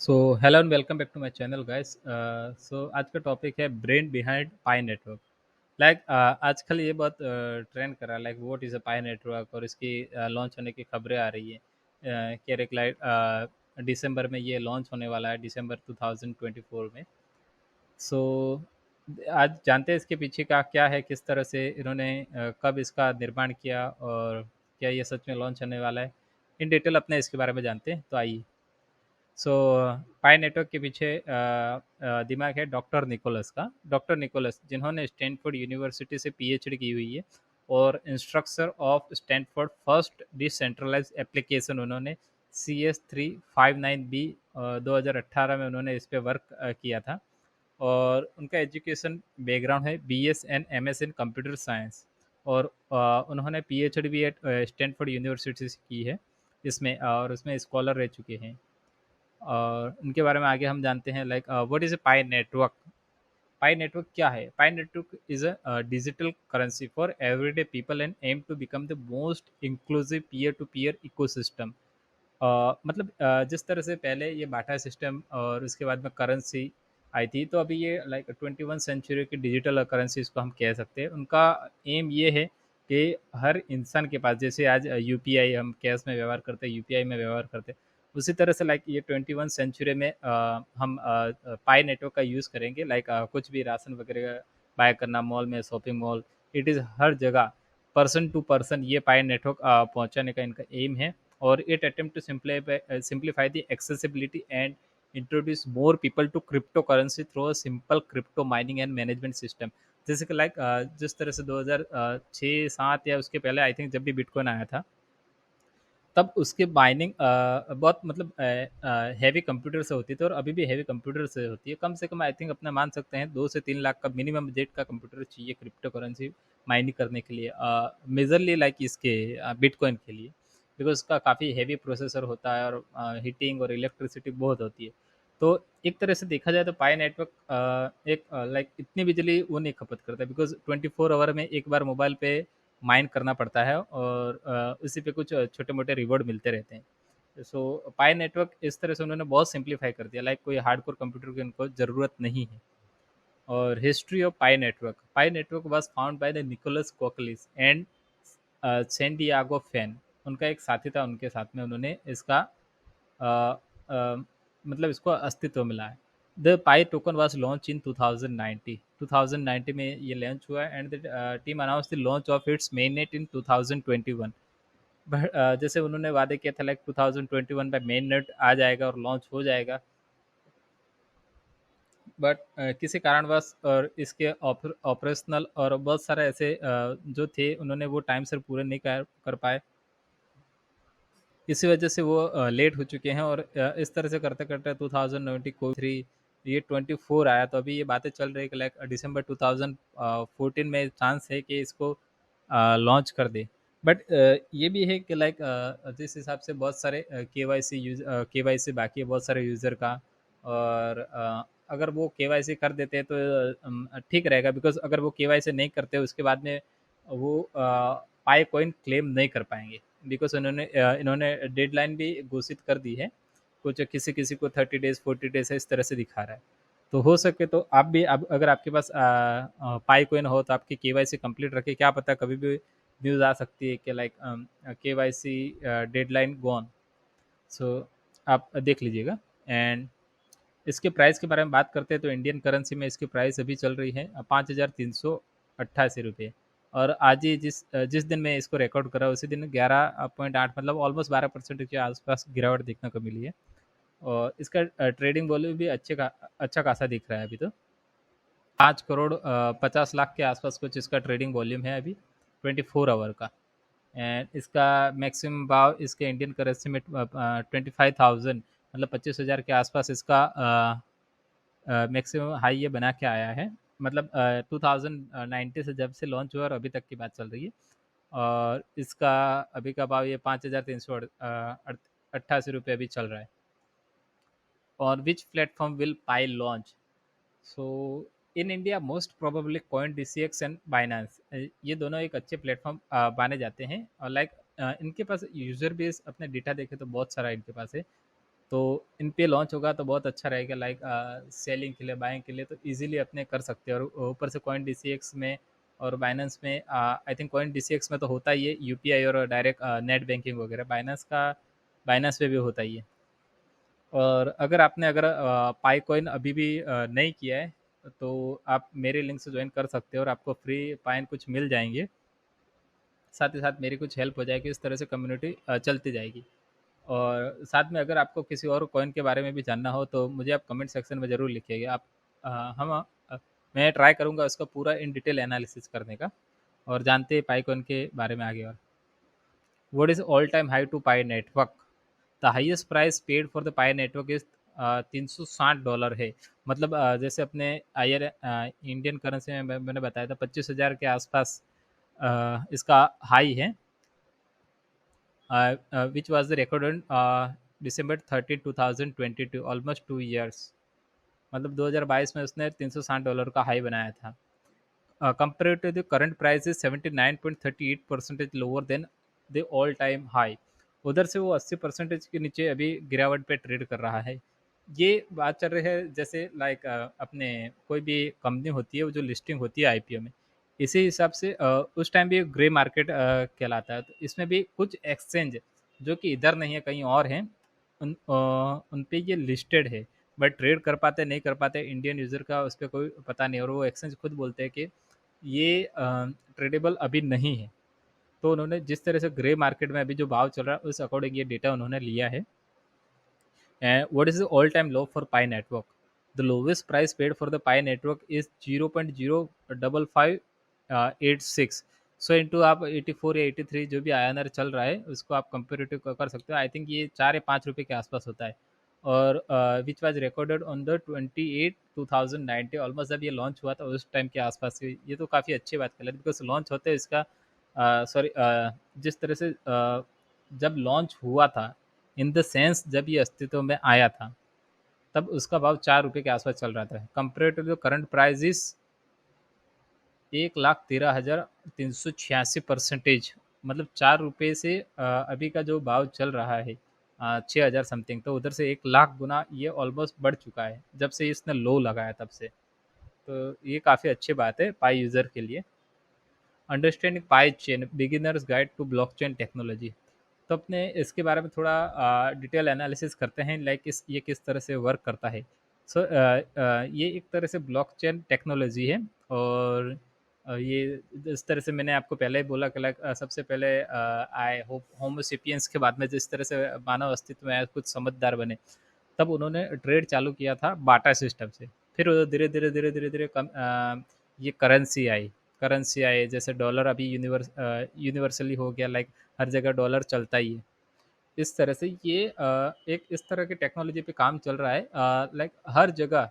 So hello and welcome back to my channel guys. So आज का topic है brain behind पाई network. आजकल ये बहुत ट्रेंड कर रहा है, like what is a pi network, और इसकी लॉन्च होने की खबरें आ रही है कि दिसंबर में ये लॉन्च होने वाला है, दिसंबर 2024 में। सो आज जानते हैं इसके पीछे का क्या है, किस तरह से इन्होंने कब इसका निर्माण किया, और क्या ये सच में लॉन्च होने वाला है। इन डिटेल अपने इसके बारे में जानते हैं, तो आइए। सो पाई नेटवर्क के पीछे दिमाग है डॉक्टर निकोलस का। डॉक्टर निकोलस जिन्होंने स्टैनफोर्ड यूनिवर्सिटी से पीएचडी की हुई है, और instructor of Stanford first decentralize application उन्होंने CS359B 2018 में उन्होंने इस पे वर्क किया था। और उनका एजुकेशन बैकग्राउंड है BS and MS in computer science. और उन्होंने पीएचडी भी एट स्टैनफोर्ड यूनिवर्सिटी से की है इसमें, और उसमें स्कॉलर रह चुके हैं। और उनके बारे में आगे हम जानते हैं, like what is a Pi Network. Pi Network क्या है? Pi network is a digital currency for everyday people and aim to become the most inclusive peer to peer ecosystem. जिस तरह से पहले ये बाटा सिस्टम और उसके बाद में करेंसी आई थी, तो अभी ये लाइक 21 सेंचुरी की डिजिटल करेंसी इसको हम कह सकते हैं। उनका एम ये है कि हर इंसान के पास, जैसे आज यूपीआई हम कैश में व्यवहार करते हैं, यूपीआई में व्यवहार करते हैं, उसी तरह से लाइक ये 21 सेंचुरी में हम पाई नेटवर्क का यूज़ करेंगे। कुछ भी राशन वगैरह बाय करना मॉल में, shopping mall, it is her जगह पर्सन टू पर्सन ये पाई नेटवर्क पहुंचाने का इनका एम है। और it attempt to simplify the accessibility and introduce more people to crypto currency through a simple crypto mining and management system. जैसे कि जिस तरह से 2006-7 या उसके पहले आई थिंक जब भी बिटकॉइन आया था, तब उसकी माइनिंग बहुत मतलब हैवी कंप्यूटर से होती थी, और अभी भी हैवी कंप्यूटर से होती है। कम से कम आई थिंक अपना मान सकते हैं 2 से 3 लाख का मिनिमम बजट का कंप्यूटर चाहिए क्रिप्टो करेंसी माइनिंग करने के लिए, मेजरली लाइक इसके बिटकॉइन के लिए, बिकॉज उसका काफ़ी हैवी प्रोसेसर होता है, और हीटिंग और इलेक्ट्रिसिटी बहुत होती है। तो एक तरह से देखा जाए तो पाई नेटवर्क एक लाइक इतनी बिजली वो नहीं खपत करता, बिकॉज 24 आवर में एक बार मोबाइल पे माइन करना पड़ता है, और उसी पे कुछ छोटे मोटे रिवॉर्ड मिलते रहते हैं। सो पाई नेटवर्क इस तरह से उन्होंने बहुत सिंप्लीफाई कर दिया, लाइक कोई हार्डकोर कंप्यूटर की उनको ज़रूरत नहीं है। और history of Pi Network was found by the Nicolas Kokkalis and Sandiago Fan. उनका एक साथी था, उनके साथ में उन्होंने इसका अ, अ, मतलब इसको अस्तित्व मिला है। The Pi token was launch in 2090 में ये लॉन्च हुआ, and the team announce the launch of its main net in 2021। जैसे उन्होंने वादे किया था, लाइक 2021 में मेन नेट आ जाएगा और लॉन्च हो जाएगा। बट किसी कारणवश और इसके ऑपरेशनल और बहुत सारे ऐसे जो थे, उन्होंने वो टाइम से पूरे नहीं कर पाए। इसी वजह से वो लेट हो चुके हैं, और इस तरह से करते करते 2020 को थ्री ये 24 आया, तो अभी ये बातें चल रही है कि लाइक दिसंबर 2014 में चांस है कि इसको लॉन्च कर दे। बट ये भी है कि लाइक जिस हिसाब से बहुत सारे के वाई सी बाकी है बहुत सारे यूज़र का। और अगर वो के वाई सी कर देते हैं तो ठीक रहेगा, बिकॉज अगर वो के वाई सी नहीं करते उसके बाद में वो पाई कॉइन क्लेम नहीं कर पाएंगे, बिकॉज इन्होंने डेडलाइन भी घोषित कर दी है। कुछ किसी किसी को 30 डेज 40 डेज है, इस तरह से दिखा रहा है। तो हो सके तो आप भी, अब अगर आपके पास पाई कोइन हो तो आपकी केवाईसी कंप्लीट रखें, क्या पता कभी भी न्यूज़ आ सकती है कि लाइक केवाईसी डेडलाइन गॉन। सो आप देख लीजिएगा। एंड इसके प्राइस के बारे में बात करते हैं तो इंडियन करेंसी में इसकी प्राइस अभी चल रही है 5,388 रुपये। और आज ही जिस दिन मैं इसको रिकॉर्ड करा उसी दिन 11.8 मतलब ऑलमोस्ट 12% के आसपास गिरावट देखने को मिली है। और इसका ट्रेडिंग वॉल्यूम भी अच्छा खासा दिख रहा है अभी तो। 5 करोड़ 50 लाख के आसपास कुछ इसका ट्रेडिंग वॉल्यूम है अभी, 24 आवर का। एंड इसका मैक्सिमम भाव इसके इंडियन करेंसी में 25,000 मतलब 25,000 के आसपास इसका मैक्सिमम हाई ये बना के आया है। मतलब 2019 से जब से लॉन्च हुआ और अभी तक की बात चल रही है। और इसका अभी का भाव ये 5,388 रुपये अभी चल रहा है। और which platform will pi launch? So in India most probably coin DCX and Binance, ये दोनों एक अच्छे प्लेटफॉर्म माने जाते हैं। और लाइक इनके पास यूजर बेस अपने डेटा देखे तो बहुत सारा इनके पास है। तो इन पे लॉन्च होगा तो बहुत अच्छा रहेगा, लाइक सेलिंग के लिए, बाइंग के लिए तो इजीली अपने कर सकते हैं। और ऊपर से कॉइन डीसीएक्स में और बाइनेंस में, आई थिंक कॉइन डीसीएक्स में तो होता ही है यूपीआई और डायरेक्ट नेट बैंकिंग वगैरह, बाइनेंस पे भी होता ही है। और अगर पाई कॉइन अभी भी नहीं किया है तो आप मेरे लिंक से ज्वाइन कर सकते हो और आपको फ्री पाइन कुछ मिल जाएंगे। साथ ही साथ मेरी कुछ हेल्प हो जाएगी, इस तरह से कम्युनिटी चलती जाएगी। और साथ में अगर आपको किसी और कॉइन के बारे में भी जानना हो तो मुझे आप कमेंट सेक्शन में ज़रूर लिखिएगा। अ, हम अ, मैं ट्राई करूँगा उसका पूरा इन डिटेल एनालिसिस करने का। और जानते हैं पाई कॉइन के बारे में आगे और what is all time high to Pi network. The highest price paid for the Pi network is $360 है। मतलब जैसे अपने आयर इंडियन करेंसी में मैंने बताया था 25,000 के आसपास इसका हाई है, which was the record on December 30, 2022, almost 2 years। मतलब 2022 में उसने $360 का हाई बनाया था। Compared to the current price is 79.38% lower than the all time high. उधर से वो 80% के नीचे अभी गिरावट पे ट्रेड कर रहा है। ये बात चल रही है जैसे लाइक अपने कोई भी कंपनी होती है वो जो लिस्टिंग होती है आईपीओ में, इसी हिसाब से उस टाइम भी ग्रे मार्केट कहलाता है। तो इसमें भी कुछ एक्सचेंज जो कि इधर नहीं है कहीं और हैं, उन पे ये लिस्टेड है, बट ट्रेड कर पाते नहीं कर पाते इंडियन यूज़र का उस पर कोई पता नहीं। और वो एक्सचेंज खुद बोलते हैं कि ये ट्रेडेबल अभी नहीं है। तो उन्होंने जिस तरह से ग्रे मार्केट में अभी जो भाव चल रहा है उस अकॉर्डिंग ये डेटा उन्होंने लिया है। And what is the all time low for pi network. The lowest price paid for the Pi network is 0.05586। So into आप 84 या 83 जो भी आयनर चल रहा है उसको आप कंपेरेटिव कर सकते हो। आई थिंक ये 4 या 5 रुपये के आसपास होता है। और which was recorded on the 28/2019, almost जब ये लॉन्च हुआ था उस टाइम के आसपास। ये तो काफ़ी अच्छी बात कर बिकॉज लॉन्च होते हैं इसका सॉरी जिस तरह से जब लॉन्च हुआ था, इन द सेंस जब ये अस्तित्व में आया था तब उसका भाव 4 रुपये के आसपास चल रहा था। Compare to the current price is 1,13,386%। मतलब 4 रुपये से अभी का जो भाव चल रहा है 6,000 समथिंग, तो उधर से 1 लाख गुना ये ऑलमोस्ट बढ़ चुका है जब से इसने लो लगाया तब से। तो ये काफ़ी अच्छी बात है पाई यूज़र के लिए। Understanding Pi chain beginners guide to blockchain technology. तो अपने इसके बारे में थोड़ा डिटेल एनालिसिस करते हैं, लाइक ये किस तरह से वर्क करता है। सो ये एक तरह से ब्लॉकचेन टेक्नोलॉजी है। और ये जिस तरह से मैंने आपको पहले ही बोला कि लाइक सबसे पहले आए होमोसेपियंस के बाद में जिस तरह से मानव अस्तित्व में आए, कुछ समझदार बने, तब उन्होंने ट्रेड चालू किया था बाटा सिस्टम से। फिर धीरे धीरे धीरे धीरे धीरे ये करेंसी आए जैसे डॉलर अभी यूनिवर्सली हो गया, लाइक हर जगह डॉलर चलता ही है। इस तरह से ये एक इस तरह की टेक्नोलॉजी पे काम चल रहा है, लाइक हर जगह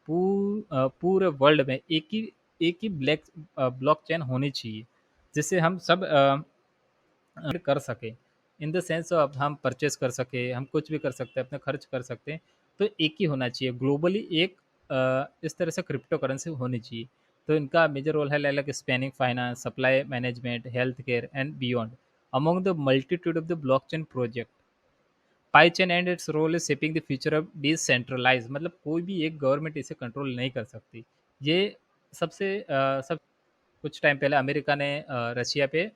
पूरे वर्ल्ड में एक ही ब्लॉकचेन होनी चाहिए जिससे हम सब कर सके। इन द सेंस ऑफ हम परचेस कर सके, हम कुछ भी कर सकते हैं, अपने खर्च कर सकते हैं। तो एक ही होना चाहिए ग्लोबली, एक इस तरह से क्रिप्टो करेंसी होनी चाहिए। तो इनका मेजर रोल है like spanning finance, supply management, health care and beyond among the multitude of the blockchain project. Pi chain and its role is shaping the future of decentralize. मतलब कोई भी एक गवर्नमेंट इसे कंट्रोल नहीं कर सकती। ये सबसे सब कुछ टाइम पहले अमेरिका ने रशिया पे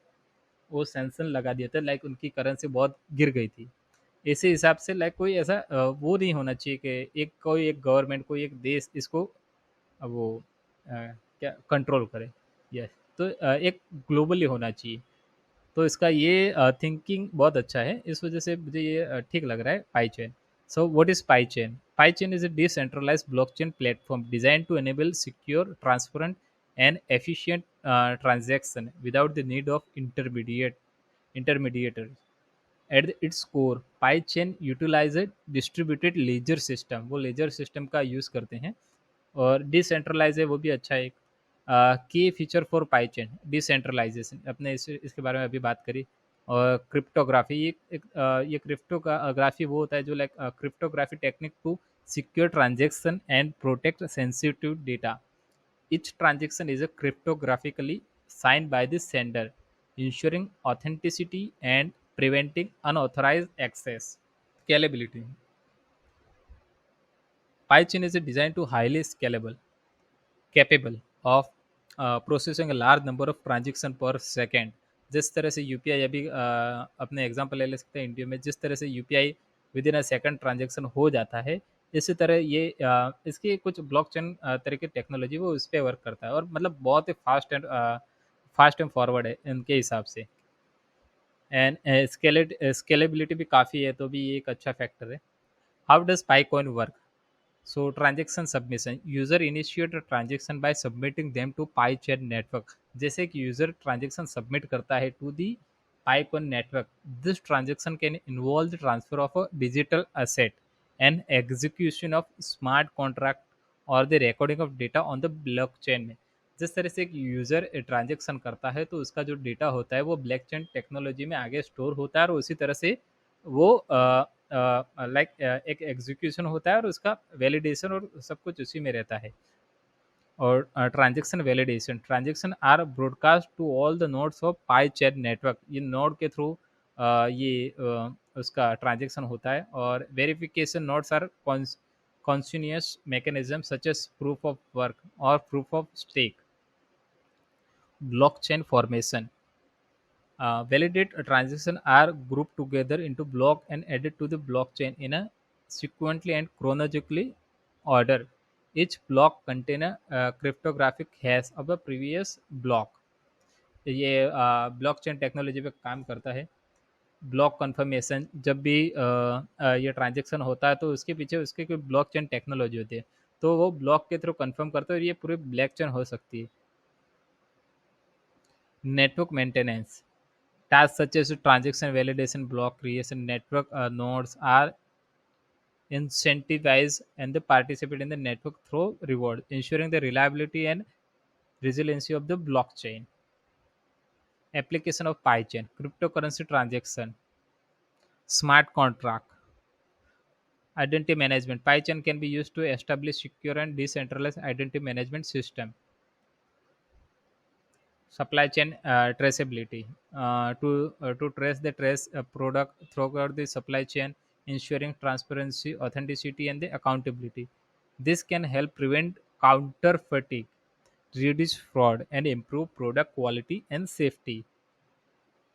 वो सैंक्शन लगा दिया था, लाइक उनकी करेंसी बहुत गिर गई थी। इसी हिसाब से लाइक कोई ऐसा वो नहीं होना चाहिए कि कोई एक गवर्नमेंट, कोई एक देश इसको वो क्या कंट्रोल करे। यस। तो एक ग्लोबली होना चाहिए। तो इसका ये थिंकिंग बहुत अच्छा है, इस वजह से मुझे ये ठीक लग रहा है Pi chain. So what is Pi chain. Pi chain is a decentralized blockchain platform design to enable secure, transparent and efficient transaction without the need of intermediators. At its core, PyChain utilizes distributed ledger system, वो laser system का use करते हैं। और decentralise है वो भी अच्छा है। की फीचर फॉर पाईचेन डिसेंट्रलाइजेशन, अपने इसके बारे में अभी बात करी। और क्रिप्टोग्राफी, ये क्रिप्टोग्राफी वो होता है जो like cryptography technique to secure transaction and protect sensitive data. Each transaction is a cryptographically signed by the sender, ensuring authenticity and preventing unauthorized access. Scalability. PyChain is designed to highly scalable, capable of processing large number of transaction पर second. जिस तरह से UPI अभी अपने example ले सकते हैं India में, जिस तरह से UPI with in a second transaction हो जाता है, इसी तरह ये इसकी कुछ ब्लॉकचेन तरह की टेक्नोलॉजी वो इस पे वर्क करता है, और मतलब बहुत ही फास्ट एंड फॉरवर्ड है इनके हिसाब से। एंड स्केलेबिलिटी भी काफ़ी है, तो भी ये एक अच्छा फैक्टर है। How does Pi coin work? So transaction submission, user initiate a transaction by submitting them to PyChain network। जैसे कि यूजर ट्रांजेक्शन सबमिट करता है to the PyCon network, this transaction can involve the transfer of a digital asset and execution of smart contract or the recording of data on the blockchain में। जिस तरह से एक user transaction करता है तो उसका जो डेटा होता है वो ब्लॉकचेन टेक्नोलॉजी में आगे स्टोर होता है, और उसी तरह से वो लाइक एक एग्जीक्यूशन होता है और उसका वैलिडेशन और सब कुछ उसी में रहता है। और transaction validation, transaction are broadcast to all the nodes of Pi chain network. ये नोड के थ्रू उसका ट्रांजेक्शन होता है। और verification nodes are continuous mechanism such as proof of work और proof of stake. Blockchain formation, validate transactions are grouped together into block and added to the blockchain in a sequentially and chronologically order. Each block contain a cryptographic hash of a previous block। ये blockchain technology पे काम करता है। Block conformation, जब भी ये transaction होता है तो उसके पीछे उसके कोई ब्लॉकचेन टेक्नोलॉजी होती है, तो वो ब्लॉक के थ्रू कंफर्म करता है, और ये पूरी ब्लॉकचेन हो सकती है। Network maintenance, tasks such as transaction validation, block creation, network nodes are incentivized and they participate in the network through reward, ensuring the reliability and resiliency of the blockchain. Application of PyChain, cryptocurrency transaction, smart contract, identity management. PyChain can be used to establish secure and decentralized identity management system. Supply chain traceability, to trace the trace product throughout the supply chain, ensuring transparency, authenticity, and the accountability. This can help prevent counterfeiting, reduce fraud, and improve product quality and safety।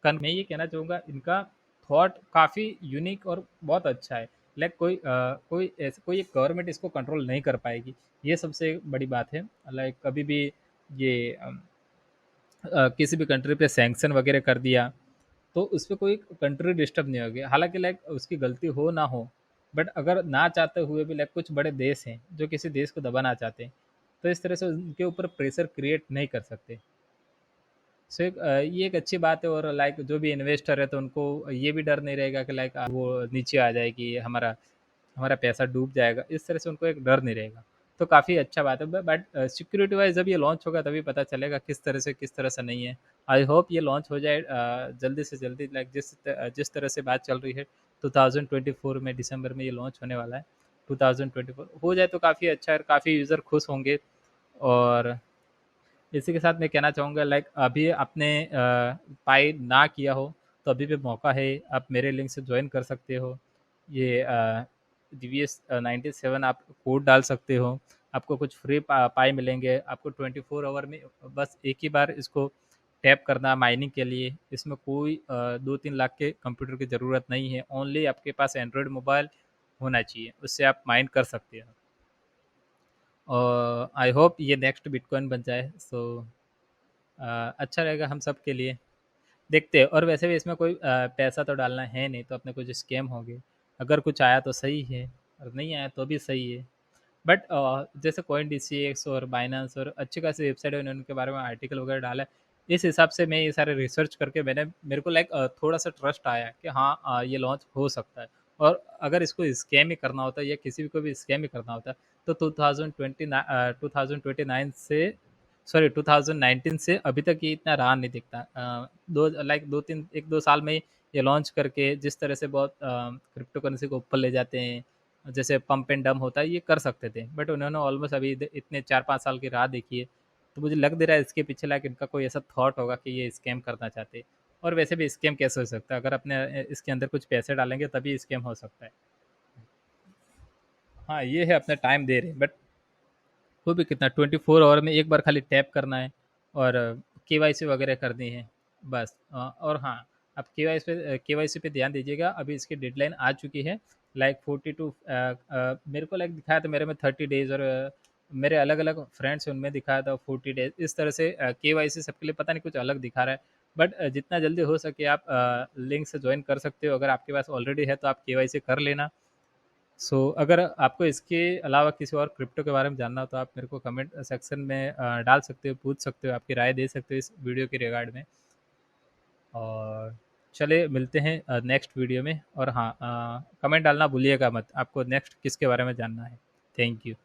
मैं ये कहना चाहूँगा, इनका thought काफ़ी unique और बहुत अच्छा है। लाइक कोई ऐसे कोई गवर्नमेंट इसको कंट्रोल नहीं कर पाएगी, ये सबसे बड़ी बात है। लाइक कभी भी ये किसी भी कंट्री पे सैंक्शन वगैरह कर दिया तो उस पर कोई कंट्री डिस्टर्ब नहीं होगी, हालांकि लाइक उसकी गलती हो ना हो, बट अगर ना चाहते हुए भी लाइक कुछ बड़े देश हैं जो किसी देश को दबाना चाहते हैं, तो इस तरह से उनके ऊपर प्रेशर क्रिएट नहीं कर सकते। सो ये एक अच्छी बात है। और लाइक जो भी इन्वेस्टर है तो उनको ये भी डर नहीं रहेगा कि लाइक वो नीचे आ जाएगी, हमारा हमारा पैसा डूब जाएगा, इस तरह से उनको एक डर नहीं रहेगा। तो काफ़ी अच्छा बात है। बट सिक्योरिटी वाइज जब ये लॉन्च होगा तभी पता चलेगा किस तरह से नहीं है। आई होप ये लॉन्च हो जाए जल्दी से जल्दी। लाइक जिस तरह से बात चल रही है 2024 में दिसंबर में ये लॉन्च होने वाला है। 2024 हो जाए तो काफ़ी अच्छा है, काफ़ी यूज़र खुश होंगे। और इसी के साथ मैं कहना चाहूँगा, लाइक अभी आपने पाई ना किया हो तो अभी भी मौका है, आप मेरे लिंक से ज्वाइन कर सकते हो। ये DVS97 आप कोड डाल सकते हो, आपको कुछ फ्री पाई मिलेंगे आपको 24 आवर में। बस एक ही बार इसको टैप करना माइनिंग के लिए। इसमें कोई 2-3 लाख के कंप्यूटर की ज़रूरत नहीं है, ओनली आपके पास एंड्रॉयड मोबाइल होना चाहिए, उससे आप माइन कर सकते हो। और आई होप ये नेक्स्ट बिटकॉइन बन जाए। सो अच्छा रहेगा हम सब के लिए। देखते हैं। और वैसे भी इसमें कोई पैसा तो डालना है नहीं, तो अपने कुछ स्कैम होंगे। अगर कुछ आया तो सही है, और नहीं आया तो भी सही है। बट जैसे CoinDCX और बाइनेंस और अच्छी खासी वेबसाइट है, उन्होंने उनके बारे में आर्टिकल वगैरह डाला है। इस हिसाब से मैं ये सारे रिसर्च करके मेरे को लाइक थोड़ा सा ट्रस्ट आया कि हाँ ये लॉन्च हो सकता है। और अगर इसको स्कैम ही करना होता है या किसी भी को भी स्कैम ही करना होता है तो 2029 से, सॉरी 2019 से अभी तक ये इतना रहा नहीं दिखता। दो लाइक 1-2 साल में ये लॉन्च करके जिस तरह से बहुत क्रिप्टो करेंसी को ऊपर ले जाते हैं, जैसे पंप एंड डंप होता है, ये कर सकते थे। बट उन्होंने ऑलमोस्ट अभी इतने 4-5 साल की राह देखी है, तो मुझे लग दे रहा है इसके पीछे लाइक इनका कोई ऐसा थॉट होगा कि ये स्कैम करना चाहते हैं। और वैसे भी स्कैम कैसे हो सकता है, अगर अपने इसके अंदर कुछ पैसे डालेंगे तभी स्कैम हो सकता है। हाँ, ये है अपना टाइम दे रहे हैं, बट वो भी कितना 24 आवर में एक बार खाली टैप करना है और केवाईसी वगैरह करनी है बस। और हाँ, आप केवाईसी पे ध्यान दीजिएगा, अभी इसकी डेडलाइन आ चुकी है। लाइक 42 मेरे को लाइक दिखाया था, मेरे में 30 डेज, और मेरे अलग अलग फ्रेंड्स हैं उनमें दिखाया था 40 डेज। इस तरह से केवाईसी सबके लिए पता नहीं कुछ अलग दिखा रहा है, बट जितना जल्दी हो सके आप लिंक से ज्वाइन कर सकते हो। अगर आपके पास ऑलरेडी है तो आप केवाईसी कर लेना। अगर आपको इसके अलावा किसी और क्रिप्टो के बारे में जानना हो तो आप मेरे को कमेंट सेक्शन में डाल सकते हो, पूछ सकते हो, आपकी राय दे सकते हो इस वीडियो के रिगार्ड में। और चले मिलते हैं नेक्स्ट वीडियो में। और हाँ, कमेंट डालना भूलिएगा मत, आपको नेक्स्ट किसके बारे में जानना है। Thank you.